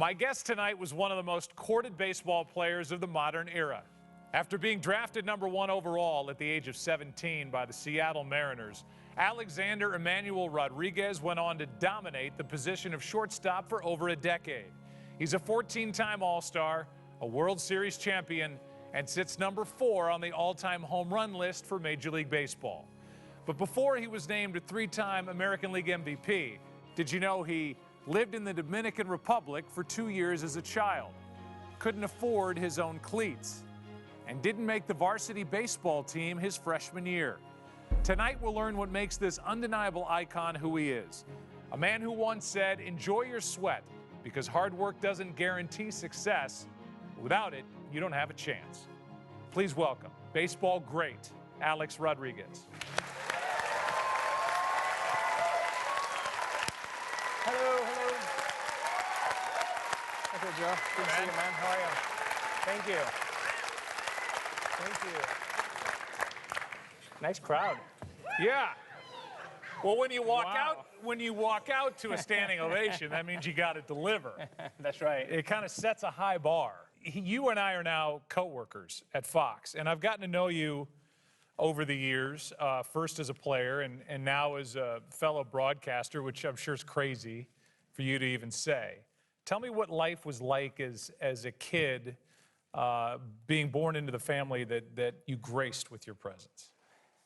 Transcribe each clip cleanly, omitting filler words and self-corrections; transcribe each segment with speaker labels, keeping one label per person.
Speaker 1: My guest tonight was one of the most courted baseball players of the modern era. After being drafted #1 overall at the age of 17 by the Seattle Mariners, Alexander Emmanuel Rodriguez went on to dominate the position of shortstop for over a decade. He's a 14-time All-Star, a World Series champion, and sits #4 on the all-time home run list for Major League Baseball. But before he was named a 3-time American League MVP, did you know he lived in the Dominican Republic for 2 years as a child, couldn't afford his own cleats, and didn't make the varsity baseball team his freshman year? Tonight we'll learn what makes this undeniable icon who he is. A man who once said, "Enjoy your sweat, because hard work doesn't guarantee success. Without it, you don't have a chance." Please welcome baseball great Alex Rodriguez.
Speaker 2: Hello, hello. Okay, Joe. Good to see you, man. How are you? Thank you. Thank you. Nice crowd.
Speaker 1: Yeah. Well, when you walk out to a standing ovation, that means you got to deliver.
Speaker 2: That's right.
Speaker 1: It kind of sets a high bar. You and I are now co-workers at Fox, and I've gotten to know you over the years, first as a player and now as a fellow broadcaster, which I'm sure is crazy for you to even say. Tell me what life was like as a kid, being born into the family that you graced with your presence.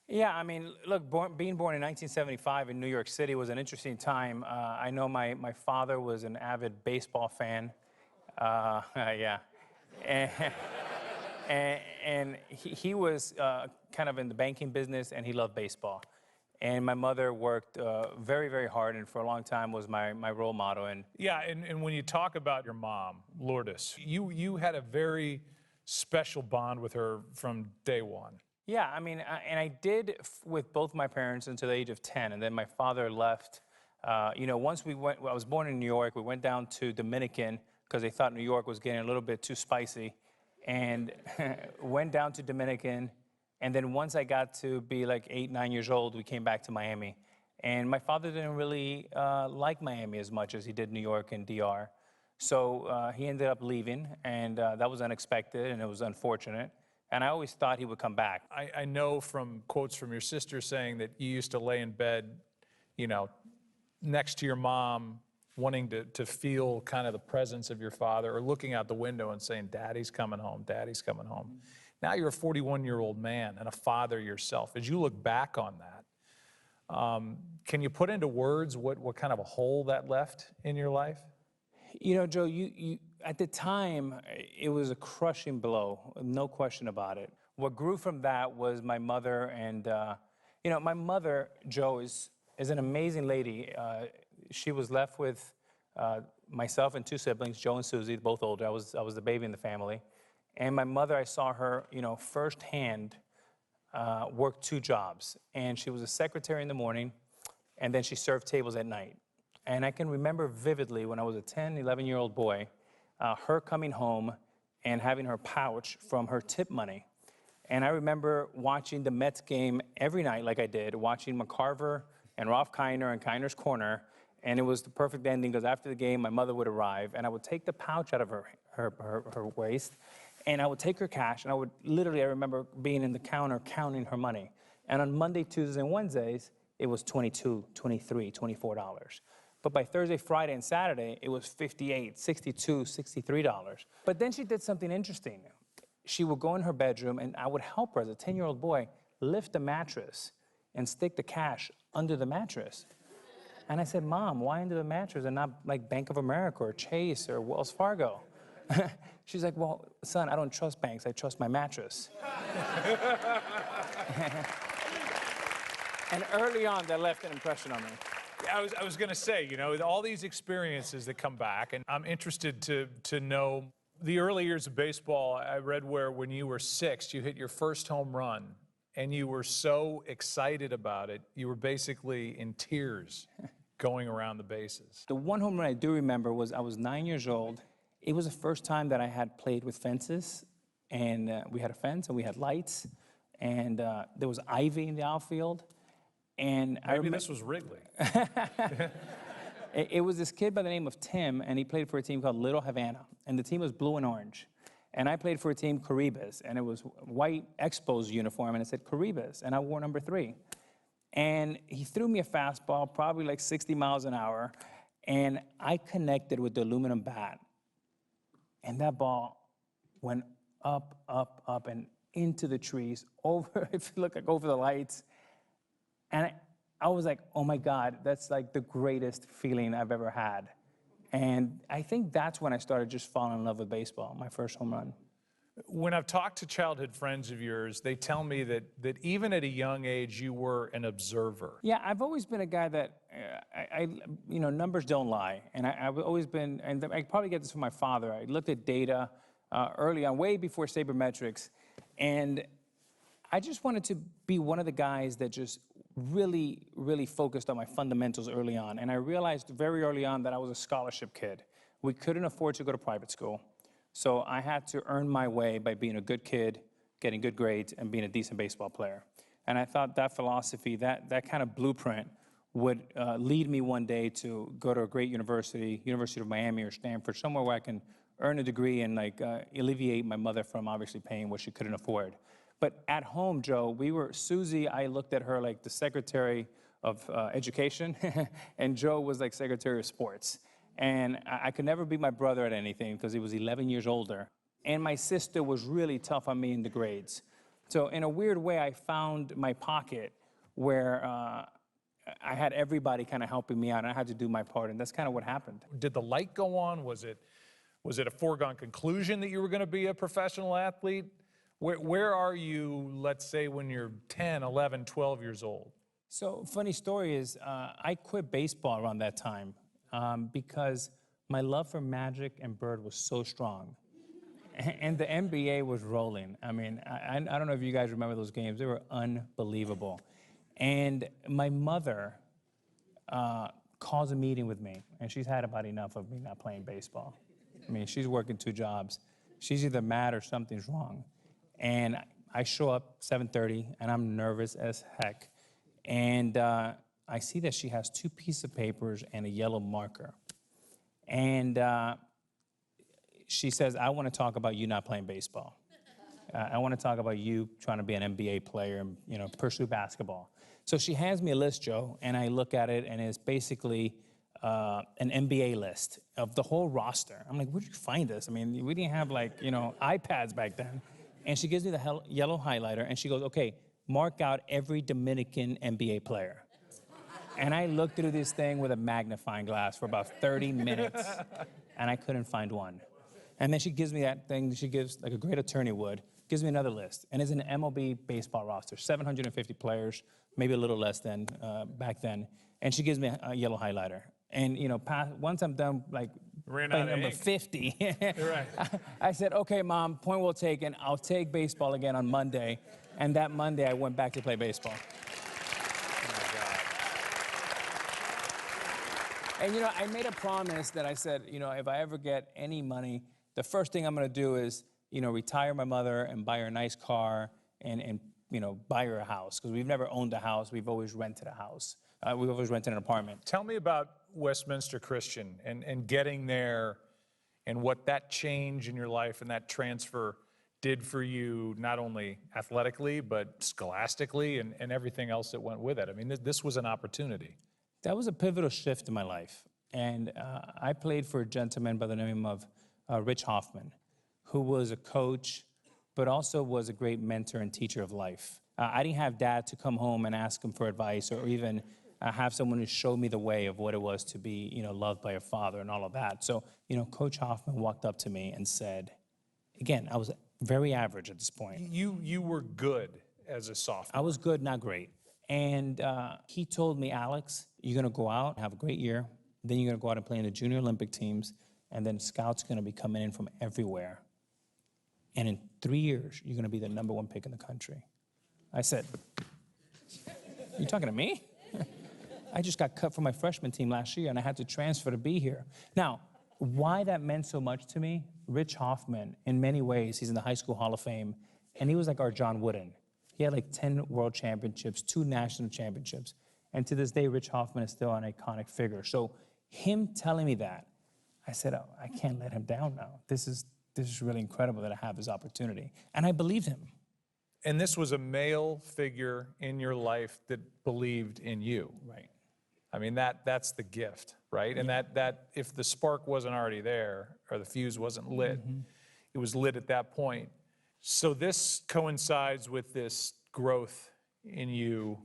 Speaker 2: Yeah, I mean, look, being born in 1975 in New York City was an interesting time. I know my father was an avid baseball fan. Yeah. And he was kind of in the banking business, and he loved baseball. And my mother worked very, very hard, and for a long time was my role model. And
Speaker 1: yeah, and when you talk about your mom, Lourdes, you had a very special bond with her from day one.
Speaker 2: Yeah, I mean, and I did with both my parents until the age of 10, and then my father left. You know, once I was born in New York, we went down to Dominican because they thought New York was getting a little bit too spicy, and went down to Dominican. And then once I got to be like 8, 9 years old, we came back to Miami. And my father didn't really like Miami as much as he did New York and DR. So he ended up leaving, and that was unexpected, and it was unfortunate. And I always thought he would come back.
Speaker 1: I know from quotes from your sister saying that you used to lay in bed, you know, next to your mom, wanting to feel kind of the presence of your father, or looking out the window and saying, "Daddy's coming home, Daddy's coming home." Now you're a 41-year-old man and a father yourself. As you look back on that, can you put into words what kind of a hole that left in your life?
Speaker 2: You know, Joe, you at the time, it was a crushing blow, no question about it. What grew from that was my mother, and you know, my mother, Joe, is an amazing lady. She was left with myself and 2 siblings, Joe and Susie, both older. I was the baby in the family. And my mother, I saw her, you know, firsthand work 2 jobs. And she was a secretary in the morning, and then she served tables at night. And I can remember vividly when I was a 10, 11-year-old boy, her coming home and having her pouch from her tip money. And I remember watching the Mets game every night like I did, watching McCarver and Rolf Kiner and Kiner's Corner. And it was the perfect ending because after the game, my mother would arrive, and I would take the pouch out of her waist, and I would take her cash, and I would literally, I remember being in the counter counting her money. And on Monday, Tuesdays, and Wednesdays, it was $22, $23, $24. But by Thursday, Friday, and Saturday, it was $58, $62, $63. But then she did something interesting. She would go in her bedroom, and I would help her as a 10-year-old boy lift the mattress and stick the cash under the mattress. And I said, "Mom, why under the mattress and not like Bank of America or Chase or Wells Fargo?" She's like, "Well, son, I don't trust banks. I trust my mattress." And early on, that left an impression on me.
Speaker 1: I was going to say, you know, all these experiences that come back, and I'm interested to know the early years of baseball. I read where when you were 6, you hit your first home run, and you were so excited about it, you were basically in tears going around the bases.
Speaker 2: The one home run I do remember was I was 9 years old. It was the first time that I had played with fences, and we had a fence and we had lights, and there was ivy in the outfield. And
Speaker 1: maybe this was Wrigley.
Speaker 2: It was this kid by the name of Tim, and he played for a team called Little Havana, and the team was blue and orange. And I played for a team, Caribas, and it was white Expos uniform, and it said Caribas, and I wore number 3. And he threw me a fastball, probably like 60 miles an hour, and I connected with the aluminum bat. And that ball went up, up, up, and into the trees, over, if you look like over the lights. And I was like, oh my God, that's like the greatest feeling I've ever had. And I think that's when I started just falling in love with baseball, my first home run.
Speaker 1: When I've talked to childhood friends of yours, they tell me that even at a young age, you were an observer.
Speaker 2: Yeah, I've always been a guy that, you know, numbers don't lie. And I've always been, and I probably get this from my father. I looked at data early on, way before sabermetrics. And I just wanted to be one of the guys that just really, really focused on my fundamentals early on. And I realized very early on that I was a scholarship kid. We couldn't afford to go to private school. So I had to earn my way by being a good kid, getting good grades, and being a decent baseball player. And I thought that philosophy, that kind of blueprint would lead me one day to go to a great university, University of Miami or Stanford, somewhere where I can earn a degree and like alleviate my mother from obviously paying what she couldn't afford. But at home, Joe, Susie, I looked at her like the Secretary of Education, and Joe was like Secretary of Sports. And I could never beat my brother at anything because he was 11 years older. And my sister was really tough on me in the grades. So in a weird way, I found my pocket where I had everybody kind of helping me out, and I had to do my part, and that's kind of what happened.
Speaker 1: Did the light go on? Was it a foregone conclusion that you were going to be a professional athlete? Where are you, let's say, when you're 10, 11, 12 years old?
Speaker 2: So funny story is I quit baseball around that time because my love for Magic and Bird was so strong. And the NBA was rolling. I mean, I don't know if you guys remember those games. They were unbelievable. And my mother calls a meeting with me, and she's had about enough of me not playing baseball. I mean, she's working 2 jobs. She's either mad or something's wrong. And I show up 7:30, and I'm nervous as heck. And I see that she has 2 pieces of papers and a yellow marker. And she says, I want to talk about you not playing baseball. I want to talk about you trying to be an NBA player and, you know, pursue basketball. So she hands me a list, Joe, and I look at it, and it's basically an NBA list of the whole roster. I'm like, where'd you find this? I mean, we didn't have, like, you know, iPads back then. And she gives me the yellow highlighter, and she goes, okay, mark out every Dominican NBA player. And I looked through this thing with a magnifying glass for about 30 minutes, and I couldn't find one. And then she gives me that thing she gives, like a great attorney would, gives me another list. And it's an MLB baseball roster, 750 players, maybe a little less than back then. And she gives me a yellow highlighter. And, you know, once I'm done, like,
Speaker 1: Ran
Speaker 2: by
Speaker 1: out of
Speaker 2: number
Speaker 1: ink.
Speaker 2: 50,
Speaker 1: Right.
Speaker 2: I said, okay, Mom, point well taken. I'll take baseball again on Monday. And that Monday, I went back to play baseball.
Speaker 1: Oh, my God.
Speaker 2: And, you know, I made a promise that I said, you know, if I ever get any money, the first thing I'm going to do is, you know, retire my mother and buy her a nice car and you know, buy her a house. Because we've never owned a house. We've always rented a house. We've always rented an apartment.
Speaker 1: Tell me about Westminster Christian and getting there and what that change in your life and that transfer did for you, not only athletically, but scholastically and everything else that went with it. I mean, this was an opportunity.
Speaker 2: That was a pivotal shift in my life. And I played for a gentleman by the name of Rich Hoffman, who was a coach, but also was a great mentor and teacher of life. I didn't have Dad to come home and ask him for advice or even have someone who showed me the way of what it was to be, you know, loved by a father and all of that. So, you know, Coach Hoffman walked up to me and said, again, I was very average at this point.
Speaker 1: You were good as a sophomore.
Speaker 2: I was good, not great. And he told me, Alex, you're going to go out, have a great year. Then you're going to go out and play in the junior Olympic teams. And then scouts are going to be coming in from everywhere. And in 3 years, you're going to be the #1 pick in the country. I said, you talking to me? I just got cut from my freshman team last year, and I had to transfer to be here. Now, why that meant so much to me, Rich Hoffman, in many ways, he's in the High School Hall of Fame, and he was like our John Wooden. He had like 10 world championships, 2 national championships. And to this day, Rich Hoffman is still an iconic figure. So Him telling me that, I said, oh, I can't let him down now. This is really incredible that I have this opportunity. And I believed him.
Speaker 1: And this was a male figure in your life that believed in you.
Speaker 2: Right.
Speaker 1: I mean, that's the gift, right? And that if the spark wasn't already there or the fuse wasn't lit, it was lit at that point. So this coincides with this growth in you,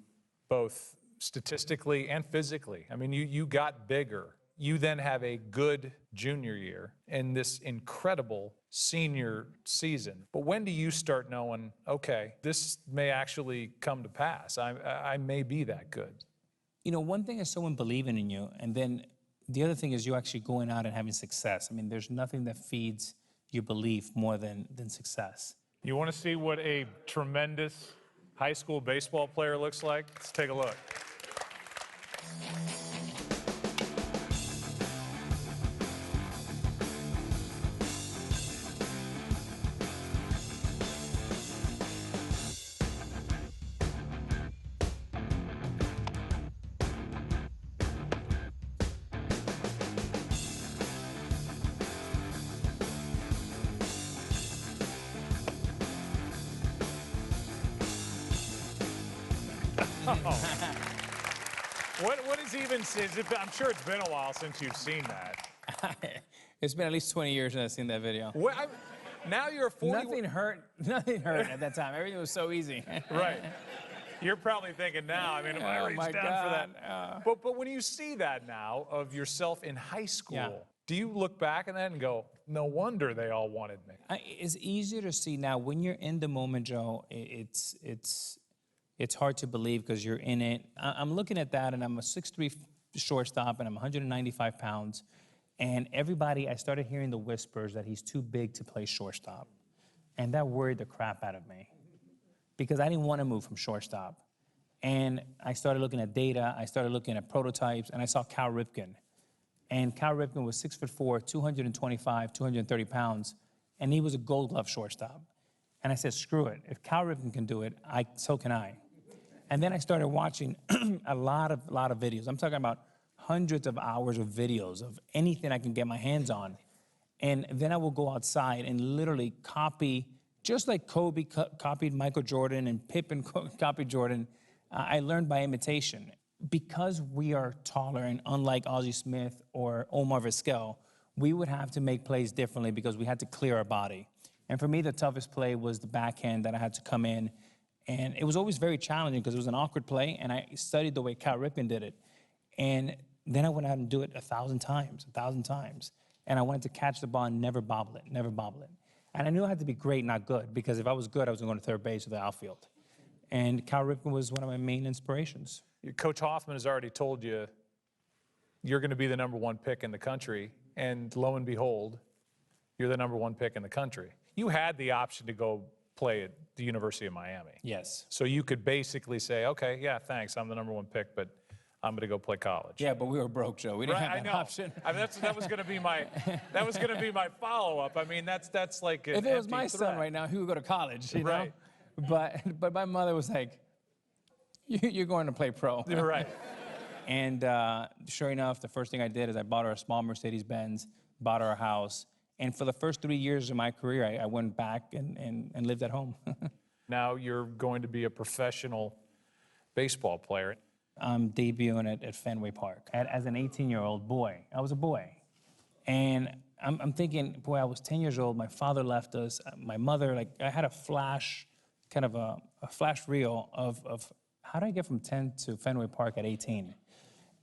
Speaker 1: both statistically and physically. I mean, you got bigger. You then have a good junior year and this incredible senior season. But when do you start knowing, okay, this may actually come to pass? I may be that good.
Speaker 2: You know, one thing is someone believing in you, and then the other thing is you actually going out and having success. I mean, there's nothing that feeds your belief more than success.
Speaker 1: You want to see what a tremendous high school baseball player looks like? Let's take a look. What is even, I'm sure it's been a while since you've seen that.
Speaker 2: It's been at least 20 years since I've seen that video.
Speaker 1: Now you're 40.
Speaker 2: Nothing hurt at that time. Everything was so easy.
Speaker 1: Right. You're probably thinking now, I mean, if I reached down for that. But when you see that now of yourself in high school, do you look back at that and go, no wonder they all wanted me?
Speaker 2: It's easier to see now. When you're in the moment, Joe, it's hard to believe because you're in it. I'm looking at that, and I'm a 6'3" shortstop, and I'm 195 pounds. And I started hearing the whispers that he's too big to play shortstop. And that worried the crap out of me because I didn't want to move from shortstop. And I started looking at data, I started looking at prototypes, and I saw Cal Ripken. And Cal Ripken was 6'4", 225, 230 pounds, and he was a Gold Glove shortstop. And I said, screw it. If Cal Ripken can do it, so can I. And then I started watching a lot of videos. I'm talking about hundreds of hours of videos of anything I can get my hands on. And then I will go outside and literally copy, just like Kobe copied Michael Jordan and Pippen copied Jordan, I learned by imitation. Because we are taller and unlike Ozzie Smith or Omar Vizquel, we would have to make plays differently because we had to clear our body. And for me, the toughest play was the backhand that I had to come in. And it was always very challenging because it was an awkward play, and I studied the way Cal Ripken did it. And then I went out and do it 1,000 times. And I wanted to catch the ball and never bobble it. And I knew I had to be great, not good, because if I was good, I was going to third base or the outfield. And Cal Ripken was one of my main inspirations.
Speaker 1: Coach Hoffman has already told you you're going to be the #1 pick in the country, and lo and behold, you're the #1 pick in the country. You had the option to go play at the University of Miami.
Speaker 2: Yes.
Speaker 1: So you could basically say, okay, yeah, thanks, I'm the #1 pick, but I'm going to go play college.
Speaker 2: Yeah, but we were broke, Joe. We didn't have that option.
Speaker 1: I mean, that was going to be my follow-up. I mean, that's like an
Speaker 2: if it was
Speaker 1: empty
Speaker 2: my
Speaker 1: threat.
Speaker 2: son right now, he would go to college, you
Speaker 1: Right.
Speaker 2: know? But my mother was like, you're going to play pro.
Speaker 1: You're right.
Speaker 2: And sure enough, the first thing I did is I bought her a small Mercedes-Benz, bought her a house. And for the first 3 years of my career, I went back and lived at home.
Speaker 1: Now you're going to be a professional baseball player.
Speaker 2: I'm debuting at Fenway Park as an 18-year-old boy. I was a boy. And I'm thinking, boy, I was 10 years old. My father left us. My mother, like, I had a flash, kind of a flash reel of how did I get from 10 to Fenway Park at 18?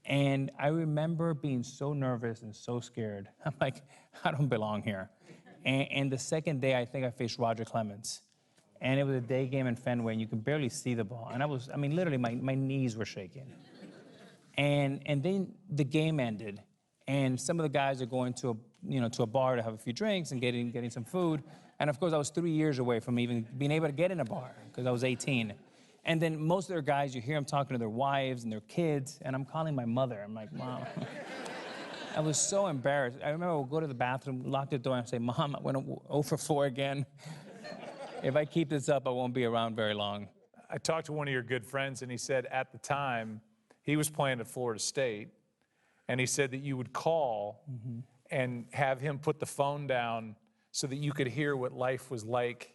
Speaker 2: And I remember being so nervous and so scared. I'm like, I don't belong here. And the second day, I think I faced Roger Clemens. And it was a day game in Fenway, and you could barely see the ball. And I mean, literally, my knees were shaking. And then the game ended, and some of the guys are going to a bar to have a few drinks and getting some food. And of course, I was 3 years away from even being able to get in a bar because I was 18. And then most of their guys, you hear them talking to their wives and their kids, and I'm calling my mother. I'm like, Mom. I was so embarrassed. I remember I would go to the bathroom, lock the door, and say, Mom, I went 0 for 4 again. If I keep this up, I won't be around very long.
Speaker 1: I talked to one of your good friends, and he said at the time he was playing at Florida State, and he said that you would call and have him put the phone down so that you could hear what life was like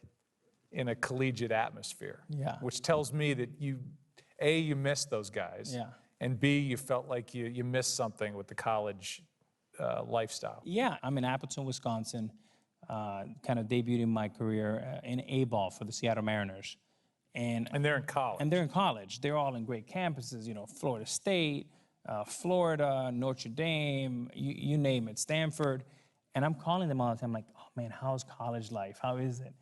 Speaker 1: in a collegiate atmosphere.
Speaker 2: Yeah.
Speaker 1: Which tells me that you, A, you missed those guys,
Speaker 2: Yeah.
Speaker 1: and B, you felt like you missed something with the college lifestyle.
Speaker 2: Yeah, I'm in Appleton, Wisconsin, kind of debuting my career in A-ball for the Seattle Mariners.
Speaker 1: And they're in college.
Speaker 2: And they're in college. They're all in great campuses, you know, Florida State, Florida, Notre Dame, you name it, Stanford. And I'm calling them all the time, like, oh man, how's college life? How is it?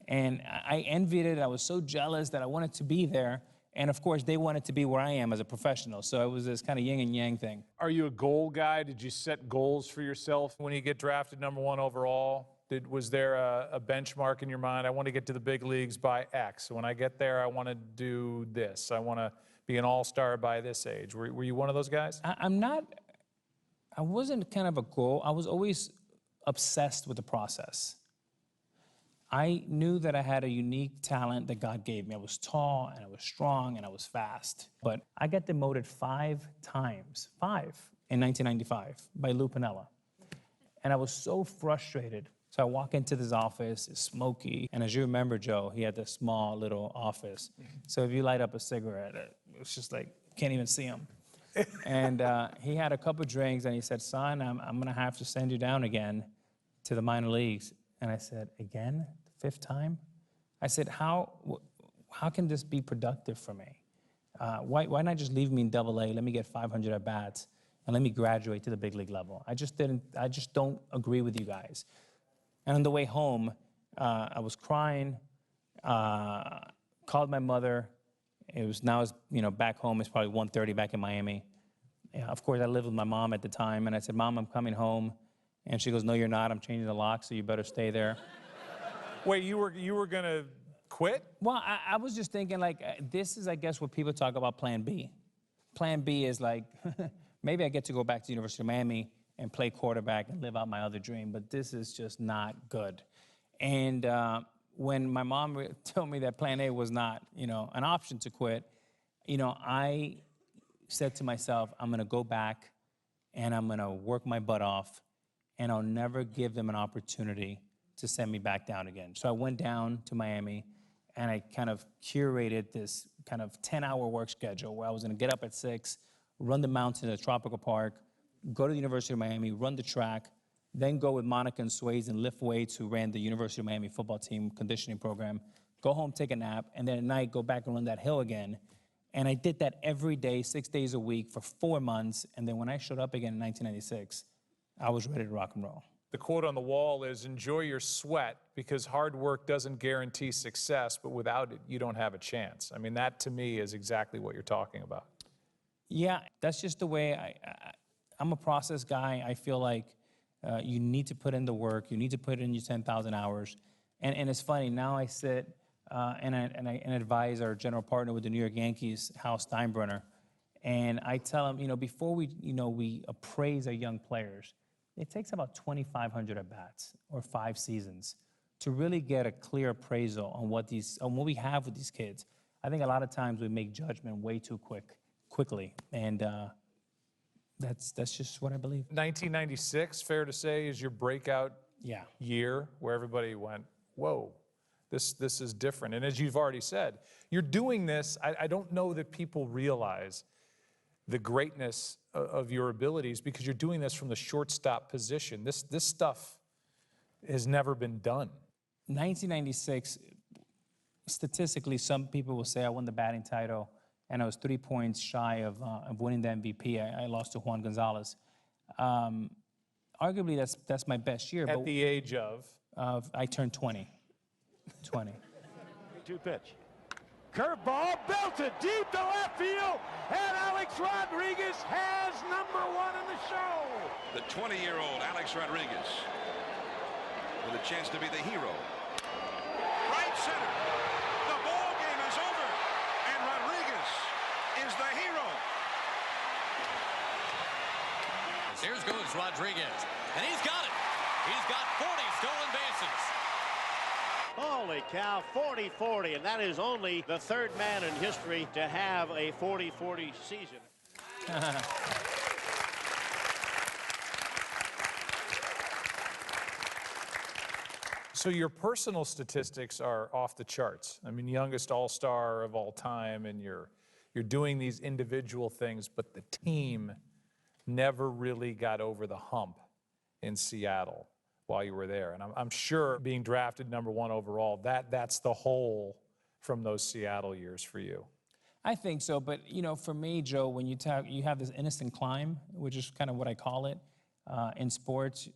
Speaker 2: And I envied it. I was so jealous that I wanted to be there. And of course, they wanted to be where I am as a professional. So it was this kind of yin and yang thing.
Speaker 1: Are you a goal guy? Did you set goals for yourself when you get drafted #1 overall? Was there a benchmark in your mind? I want to get to the big leagues by X. When I get there, I want to do this. I want to be an all-star by this age. Were you one of those guys?
Speaker 2: I wasn't kind of a goal. I was always obsessed with the process. I knew that I had a unique talent that God gave me. I was tall, and I was strong, and I was fast. But I got demoted 5 times, 5, in 1995 by Lou Piniella. And I was so frustrated. So I walk into this office, it's smoky. And as you remember, Joe, he had this small little office. So if you light up a cigarette, it's just like, can't even see him. And he had a couple drinks, and he said, son, I'm going to have to send you down again to the minor leagues. And I said, again? 5th time? I said, how can this be productive for me? Why not just leave me in AA, let me get 500 at-bats, and let me graduate to the big league level? I just don't agree with you guys. And on the way home, I was crying, called my mother. It was now, back home, it's probably 1:30 back in Miami. Yeah, of course, I lived with my mom at the time, and I said, Mom, I'm coming home. And she goes, no, you're not. I'm changing the lock, so you better stay there.
Speaker 1: Wait, you were going to quit?
Speaker 2: Well, I was just thinking, like, this is, I guess, what people talk about Plan B. Plan B is like, maybe I get to go back to the University of Miami and play quarterback and live out my other dream, but this is just not good. And when my mom told me that Plan A was not, an option to quit, I said to myself, I'm going to go back and I'm going to work my butt off, and I'll never give them an opportunity to send me back down again. So I went down to Miami, and I kind of curated this kind of 10-hour work schedule where I was going to get up at 6, run the mountain at a tropical park, go to the University of Miami, run the track, then go with Monica and Swayze and lift weights, who ran the University of Miami football team conditioning program, go home, take a nap, and then at night go back and run that hill again. And I did that every day, 6 days a week for 4 months. And then when I showed up again in 1996, I was ready to rock and roll.
Speaker 1: The quote on the wall is, enjoy your sweat, because hard work doesn't guarantee success, but without it, you don't have a chance. I mean, that to me is exactly what you're talking about.
Speaker 2: Yeah, that's just the way I'm a process guy. I feel like you need to put in the work. You need to put in your 10,000 hours. And it's funny, now I sit and I advise our general partner with the New York Yankees, Hal Steinbrenner. And I tell him, before we appraise our young players, it takes about 2,500 at-bats or 5 seasons to really get a clear appraisal on what we have with these kids. I think a lot of times we make judgment way too quickly, and that's just what I believe.
Speaker 1: 1996, fair to say, is your breakout year where everybody went, whoa, this is different. And as you've already said, you're doing this. I don't know that people realize the greatness of your abilities, because you're doing this from the shortstop position. This stuff has never been done.
Speaker 2: 1996, statistically, some people will say I won the batting title, and I was 3 points shy of winning the MVP. I lost to Juan Gonzalez. Arguably, that's my best year.
Speaker 1: At the age of?
Speaker 2: I turned 20. 20.
Speaker 3: 2 pitch. Curveball belted deep to left field, and Alex Rodriguez has #1 in the show.
Speaker 4: The 20-year-old Alex Rodriguez with a chance to be the hero. Right center. The ball game is over, and Rodriguez is the hero.
Speaker 5: Here goes Rodriguez, and he's got it. He's got 40 stolen bases.
Speaker 3: Holy cow, 40-40, and that is only the 3rd man in history to have a 40-40 season.
Speaker 1: So your personal statistics are off the charts. I mean, youngest all-star of all time, and you're doing these individual things, but the team never really got over the hump in Seattle while you were there. And I'm sure being drafted #1 overall, that's the hole from those Seattle years for you.
Speaker 2: I think so, but you know, for me, Joe, when you have this innocent climb, which is kind of what I call it in sports.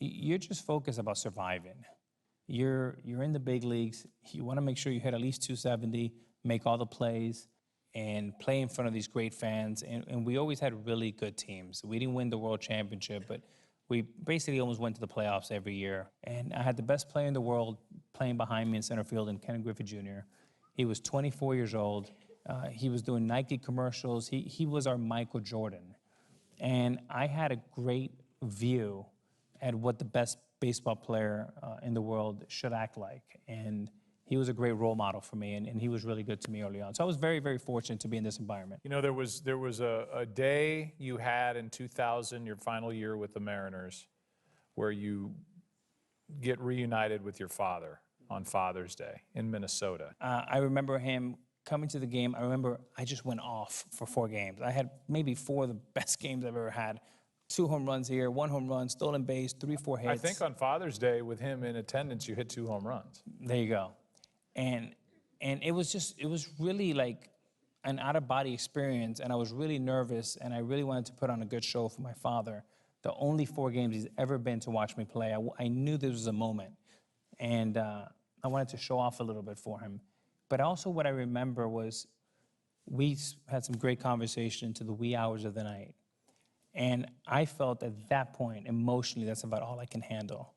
Speaker 2: You're just focused about surviving. You're in the big leagues. You want to make sure you hit at least 270, make all the plays, and play in front of these great fans. And we always had really good teams. We didn't win the World Championship, but we basically almost went to the playoffs every year. And I had the best player in the world playing behind me in center field, in Ken Griffey Jr. He was 24 years old. He was doing Nike commercials. He was our Michael Jordan. And I had a great view at what the best baseball player in the world should act like. And he was a great role model for me, and he was really good to me early on. So I was very, very fortunate to be in this environment.
Speaker 1: You know, there was a day you had in 2000, your final year with the Mariners, where you get reunited with your father on Father's Day in Minnesota.
Speaker 2: I remember him coming to the game. I remember I just went off for 4 games. I had maybe 4 of the best games I've ever had. 2 home runs here, 1 home run, stolen base, 3-4 hits.
Speaker 1: I think on Father's Day, with him in attendance, you hit 2 home runs.
Speaker 2: There you go. And it was really like an out-of-body experience, and I was really nervous, and I really wanted to put on a good show for my father. The only 4 games he's ever been to watch me play, I knew this was a moment, and I wanted to show off a little bit for him. But also what I remember was we had some great conversation into the wee hours of the night. And I felt at that point, emotionally, that's about all I can handle.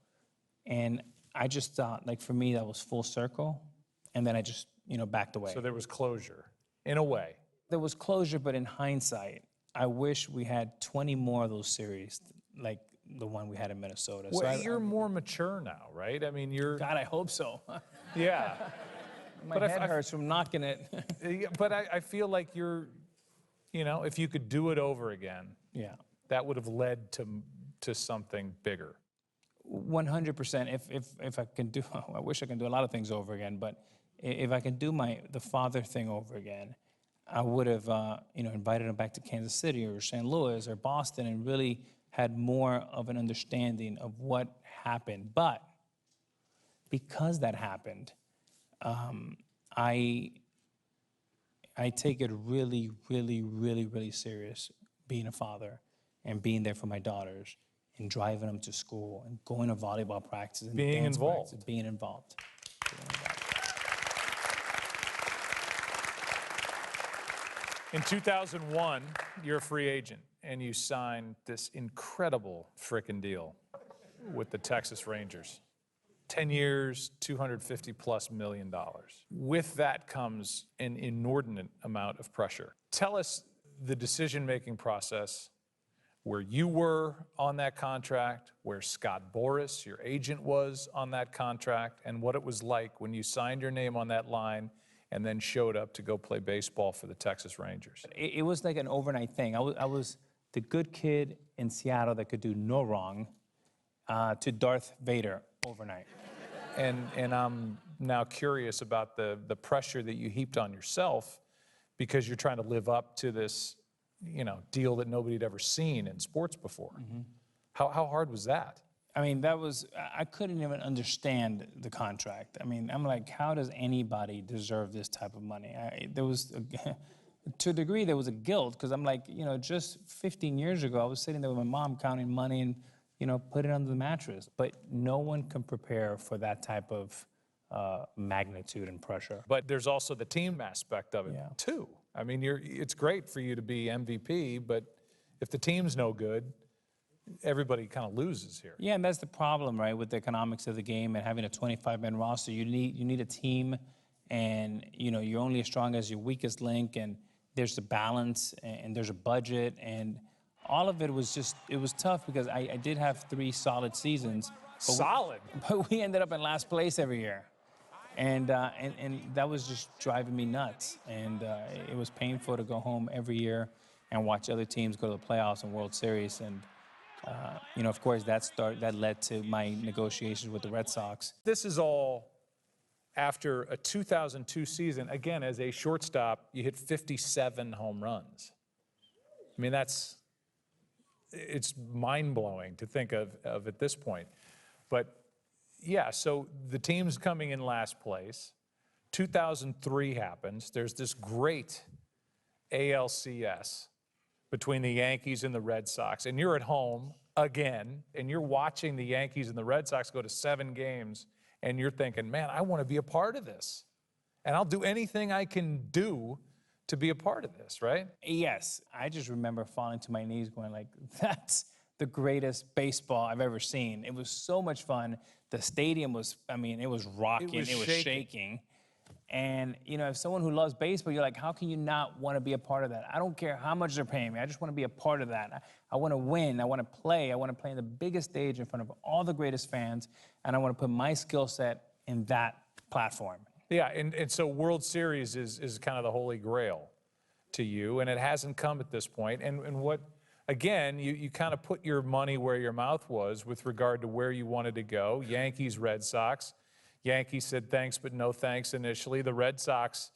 Speaker 2: And I just thought, like, for me, that was full circle. And then I just, you know, backed away.
Speaker 1: So there was closure, in a way.
Speaker 2: There was closure, but in hindsight, I wish we had 20 more of those series, like the one we had in Minnesota.
Speaker 1: Well, so you're more mature now, right? I mean, you're...
Speaker 2: God, I hope so.
Speaker 1: Yeah.
Speaker 2: My head hurts from knocking it.
Speaker 1: But I feel like you're, you know, if you could do it over again,
Speaker 2: yeah,
Speaker 1: that would have led to something bigger.
Speaker 2: 100%. If I can do, I wish I can do a lot of things over again, but if I can do the father thing over again, I would have, you know, invited him back to Kansas City or St. Louis or Boston and really had more of an understanding of what happened. But because that happened, I take it really, really, really, really serious being a father and being there for my daughters and driving them to school and going to volleyball practice and
Speaker 1: being
Speaker 2: dance
Speaker 1: involved.
Speaker 2: Practice, being involved.
Speaker 1: In 2001, you're a free agent and you signed this incredible frickin' deal with the Texas Rangers. 10 years, $250+ million. With that comes an inordinate amount of pressure. Tell us the decision-making process, where you were on that contract, where Scott Boras, your agent, was on that contract, and what it was like when you signed your name on that line and then showed up to go play baseball for the Texas Rangers.
Speaker 2: It was like an overnight thing. I was the good kid in Seattle that could do no wrong to Darth Vader overnight.
Speaker 1: And I'm now curious about the pressure that you heaped on yourself because you're trying to live up to this, you know, deal that nobody had ever seen in sports before. Mm-hmm. How hard was that?
Speaker 2: I mean, I couldn't even understand the contract. I mean, I'm like, how does anybody deserve this type of money? To a degree, there was a guilt, because I'm like, you know, just 15 years ago, I was sitting there with my mom counting money and, you know, put it under the mattress. But no one can prepare for that type of magnitude and pressure.
Speaker 1: But there's also the team aspect of it, too. I mean, it's great for you to be MVP, but if the team's no good, everybody kind of loses here.
Speaker 2: Yeah, and that's the problem, right, with the economics of the game and having a 25-man roster. You need a team, and, you know, you're only as strong as your weakest link, and there's a balance, and there's a budget, and all of it was tough because I did have 3 solid seasons. But we ended up in last place every year. And that was just driving me nuts. And it was painful to go home every year and watch other teams go to the playoffs and World Series. And You know, of course, that led to my negotiations with the Red Sox.
Speaker 1: This is all after a 2002 season. Again, as a shortstop, you hit 57 home runs. I mean, it's mind-blowing to think of at this point. But yeah, so the team's coming in last place. 2003 happens. There's this great ALCS between the Yankees and the Red Sox, and you're at home again, and you're watching the Yankees and the Red Sox go to 7 games, and you're thinking, man, I want to be a part of this, and I'll do anything I can do to be a part of this, right?
Speaker 2: Yes, I just remember falling to my knees going like, that's the greatest baseball I've ever seen. It was so much fun. The stadium was, I mean, it was rocking, it was shaking. And, you know, if someone who loves baseball, you're like, how can you not want to be a part of that? I don't care how much they're paying me. I just want to be a part of that. I want to win. I want to play. I want to play on the biggest stage in front of all the greatest fans. And I want to put my skill set in that platform.
Speaker 1: Yeah, and so World Series is kind of the holy grail to you, and it hasn't come at this point. And what, again, you kind of put your money where your mouth was with regard to where you wanted to go. Yankees, Red Sox. Yankees said thanks, but no thanks initially. The Red Sox,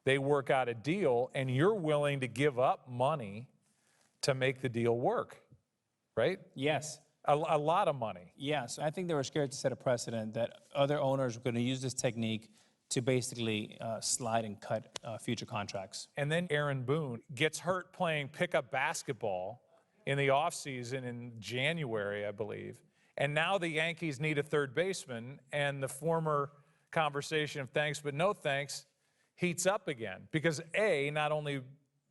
Speaker 1: they work out a deal, and you're willing to give up money to make the deal work, right?
Speaker 2: Yes.
Speaker 1: A lot of money.
Speaker 2: Yes, I think they were scared to set a precedent that other owners were going to use this technique to basically slide and cut future contracts.
Speaker 1: And then Aaron Boone gets hurt playing pickup basketball in the offseason in January, I believe. And now the Yankees need a third baseman, and the former conversation of thanks but no thanks heats up again. Because A, not only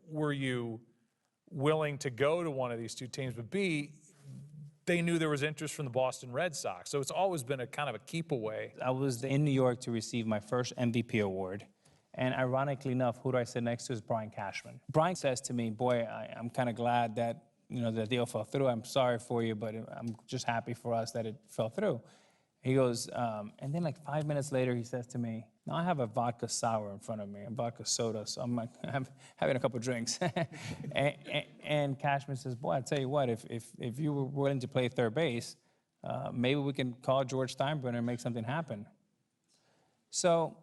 Speaker 1: were you willing to go to one of these two teams, but B, they knew there was interest from the Boston Red Sox. So it's always been a kind of a keep away.
Speaker 2: I was in New York to receive my first MVP award. And ironically enough, who do I sit next to is Brian Cashman. Brian says to me, boy, I'm kind of glad that, you know, the deal fell through. I'm sorry for you, but I'm just happy for us that it fell through. He goes, and then like 5 minutes later, he says to me, now I have a vodka sour in front of me, a vodka soda, so I'm like, I'm having a couple drinks. and Cashman says, boy, I tell you what, if you were willing to play third base, maybe we can call George Steinbrenner and make something happen. So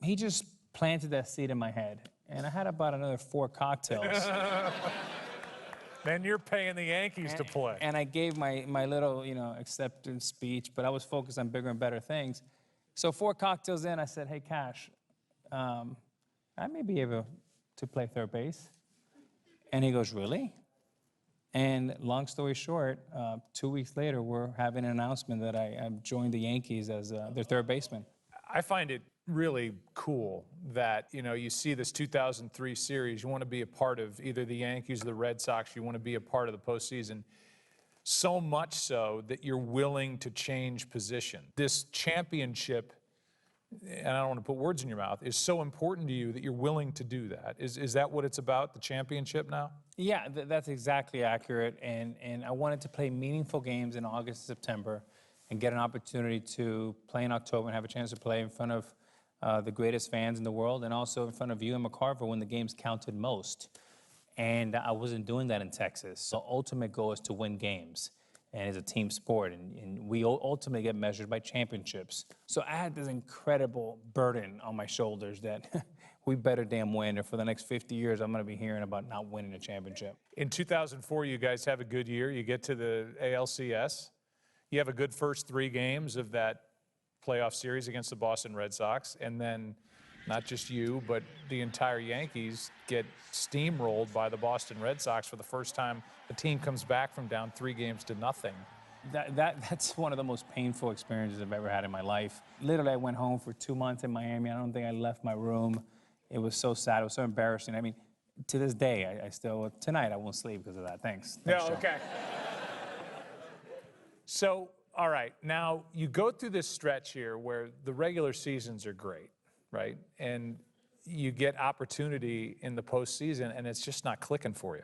Speaker 2: he just planted that seed in my head, and I had about another 4 cocktails.
Speaker 1: Then you're paying the Yankees to play.
Speaker 2: And I gave my little, you know, acceptance speech, but I was focused on bigger and better things. So 4 cocktails in, I said, hey, Cash, I may be able to play third base. And he goes, really? And long story short, 2 weeks later, we're having an announcement that I've joined the Yankees as their third baseman.
Speaker 1: I find it really cool that, you know, you see this 2003 series, you want to be a part of either the Yankees or the Red Sox, you want to be a part of the postseason, so much so that you're willing to change position. This championship, and I don't want to put words in your mouth, is so important to you that you're willing to do that. Is that what it's about, the championship now?
Speaker 2: Yeah, that's exactly accurate, and I wanted to play meaningful games in August and September and get an opportunity to play in October and have a chance to play in front of the greatest fans in the world, and also in front of you and McCarver when the games counted most. And I wasn't doing that in Texas. The ultimate goal is to win games, and it's a team sport, and we ultimately get measured by championships. So I had this incredible burden on my shoulders that we better damn win, or for the next 50 years, I'm gonna be hearing about not winning a championship.
Speaker 1: In 2004, you guys have a good year. You get to the ALCS. You have a good first 3 games of that playoff series against the Boston Red Sox, and then not just you, but the entire Yankees get steamrolled by the Boston Red Sox for the first time. The team comes back from down 3-0.
Speaker 2: That's one of the most painful experiences I've ever had in my life. Literally, I went home for 2 months in Miami. I don't think I left my room. It was so sad. It was so embarrassing. I mean, to this day, I still, tonight I won't sleep because of that. Thanks.
Speaker 1: Yeah,
Speaker 2: Sean.
Speaker 1: okay. So, all right, now you go through this stretch here where the regular seasons are great, right? And you get opportunity in the postseason, and it's just not clicking for you.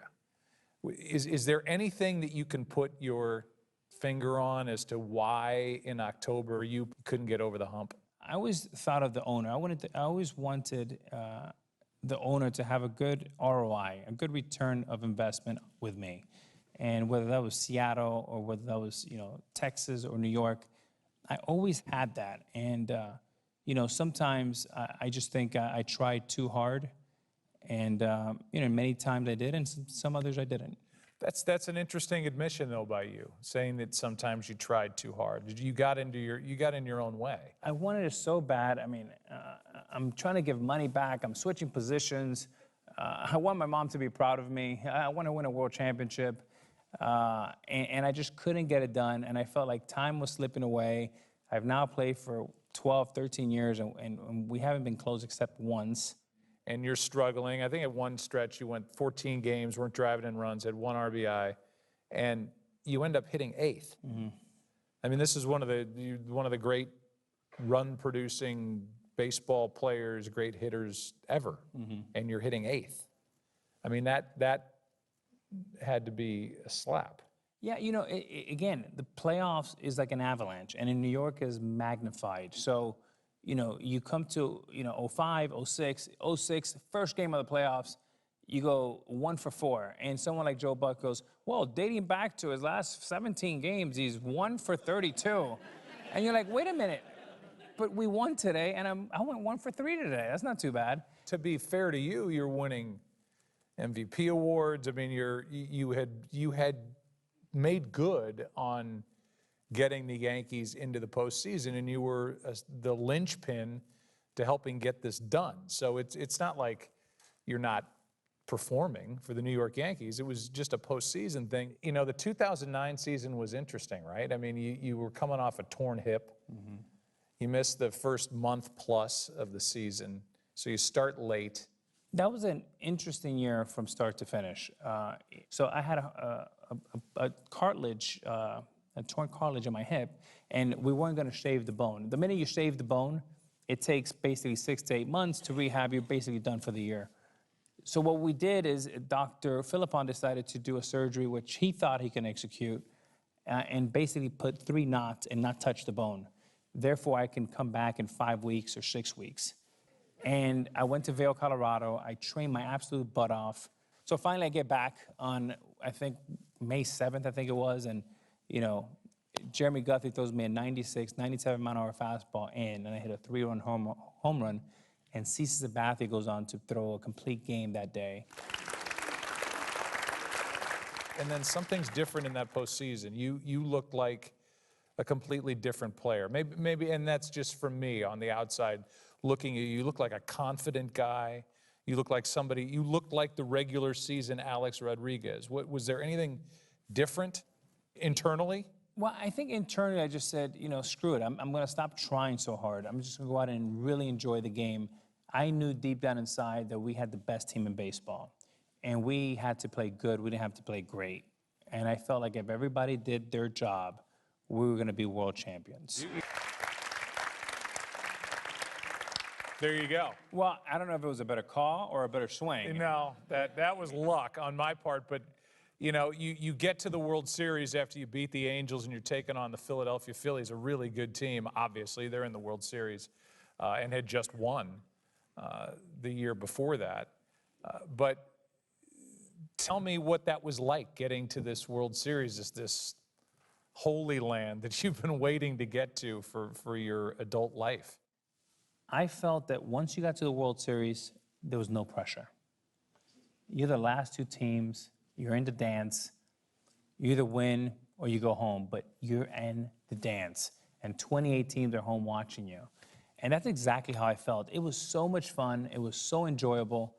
Speaker 1: Is there anything that you can put your finger on as to why in October you couldn't get over the hump?
Speaker 2: I always thought of the owner. I always wanted the owner to have a good ROI, a good return of investment with me. And whether that was Seattle or whether that was, Texas or New York, I always had that. And, sometimes I just think I tried too hard. And, many times I did, and some others I didn't.
Speaker 1: That's an interesting admission, though, by you, saying that sometimes you tried too hard. You got in your own way.
Speaker 2: I wanted it so bad. I mean, I'm trying to give money back. I'm switching positions. I want my mom to be proud of me. I want to win a world championship. And I just couldn't get it done. And I felt like time was slipping away. I've now played for 12, 13 years, and we haven't been close except once.
Speaker 1: And you're struggling. I think at one stretch you went 14 games, weren't driving in runs, had 1 RBI, and you end up hitting 8th.
Speaker 2: Mm-hmm.
Speaker 1: I mean, this is one of the great run-producing baseball players, great hitters ever, and you're hitting 8th. I mean, that had to be a slap.
Speaker 2: Yeah, again, the playoffs is like an avalanche, and in New York is magnified. So, you come to, 05, 06, 06, first game of the playoffs, you go 1 for 4. And someone like Joe Buck goes, well, dating back to his last 17 games, he's 1 for 32. And you're like, wait a minute, but we won today, and I went 1 for 3 today. That's not too bad.
Speaker 1: To be fair to you, you're winning MVP awards. I mean, you had made good on getting the Yankees into the postseason, and you were the linchpin to helping get this done. So it's not like you're not performing for the New York Yankees. It was just a postseason thing. The 2009 season was interesting, right? I mean, you were coming off a torn hip. Mm-hmm. You missed the first month plus of the season, so you start late.
Speaker 2: That was an interesting year from start to finish. So I had a cartilage, a torn cartilage in my hip, and we weren't going to shave the bone. The minute you shave the bone, it takes basically 6 to 8 months to rehab. You're basically done for the year. So what we did is Dr. Philippon decided to do a surgery which he thought he can execute and basically put 3 knots and not touch the bone. Therefore, I can come back in 5 weeks or 6 weeks. And I went to Vail, Colorado. I trained my absolute butt off. So finally I get back on, I think, May 7th, I think it was, and Jeremy Guthrie throws me a 96, 97 mile-an-hour fastball in, and I hit a 3-run home run, and Cece Sabathia goes on to throw a complete game that day.
Speaker 1: And then something's different in that postseason. You looked like a completely different player. Maybe, and that's just from me on the outside looking at you. You look like a confident guy. You look like the regular season Alex Rodriguez. Was there anything different internally?
Speaker 2: Well, I think internally I just said, screw it. I'm going to stop trying so hard. I'm just going to go out and really enjoy the game. I knew deep down inside that we had the best team in baseball. And we had to play good. We didn't have to play great. And I felt like if everybody did their job, we were going to be world champions.
Speaker 1: There you go.
Speaker 2: Well, I don't know if it was a better call or a better swing.
Speaker 1: No, that was luck on my part, but you get to the World Series after you beat the Angels and you're taking on the Philadelphia Phillies, a really good team, obviously. They're in the World Series and had just won the year before that. But tell me what that was like, getting to this World Series, this holy land that you've been waiting to get to for your adult life.
Speaker 2: I felt that once you got to the World Series, there was no pressure. You're the last 2 teams. You're in the dance. You either win or you go home, but you're in the dance. And 28 teams are home watching you. And that's exactly how I felt. It was so much fun. It was so enjoyable.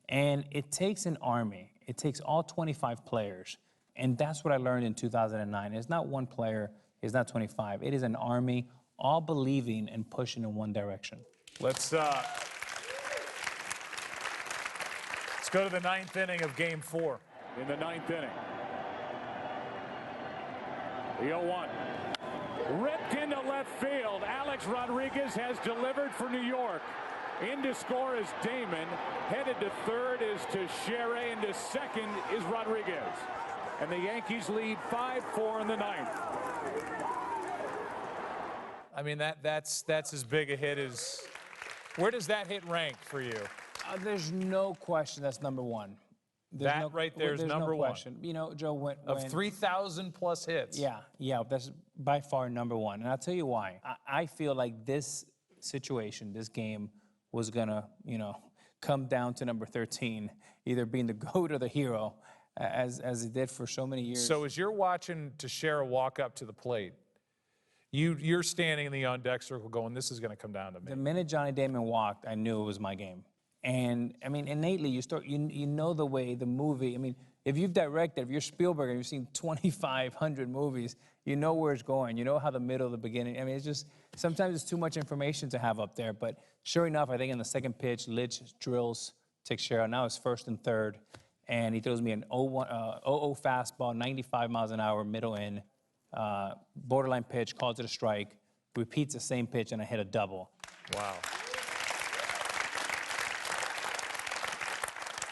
Speaker 2: And it takes an army. It takes all 25 players. And that's what I learned in 2009. It's not one player. It's not 25. It is an army, all believing and pushing in one direction.
Speaker 1: Let's go to the 9th inning of Game 4.
Speaker 3: In the 9th inning. The 0-1. Ripped into left field. Alex Rodriguez has delivered for New York. In to score is Damon. Headed to third is Teixeira. And to second is Rodriguez. And the Yankees lead 5-4 in the 9th.
Speaker 1: I mean, that's as big a hit as... Where does that hit rank for you?
Speaker 2: There's no question that's number 1.
Speaker 1: That right there is number
Speaker 2: no
Speaker 1: one.
Speaker 2: question. You know, Joe, when
Speaker 1: Of 3,000 plus hits.
Speaker 2: yeah, that's by far number one. And I'll tell you why. I feel like this situation, this game, was gonna, you know, come down to number 13, either being the GOAT or the hero, as it did for so many years.
Speaker 1: So as you're watching Teixeira walk up to the plate, you're standing in the on-deck circle going, this is going to come down to me.
Speaker 2: The minute Johnny Damon walked, I knew it was my game. And, I mean, innately, you know the way the movie, I mean, if you've directed, if you're Spielberg and you've seen 2,500 movies, you know where it's going. You know how the middle, the beginning, I mean, it's just, sometimes it's too much information to have up there. But sure enough, I think in the second pitch, Litch drills Teixeira. Now it's first and third. And he throws me an 0-0 fastball, 95 miles an hour, middle in, borderline pitch, calls it a strike, repeats the same pitch, and I hit a double.
Speaker 1: Wow.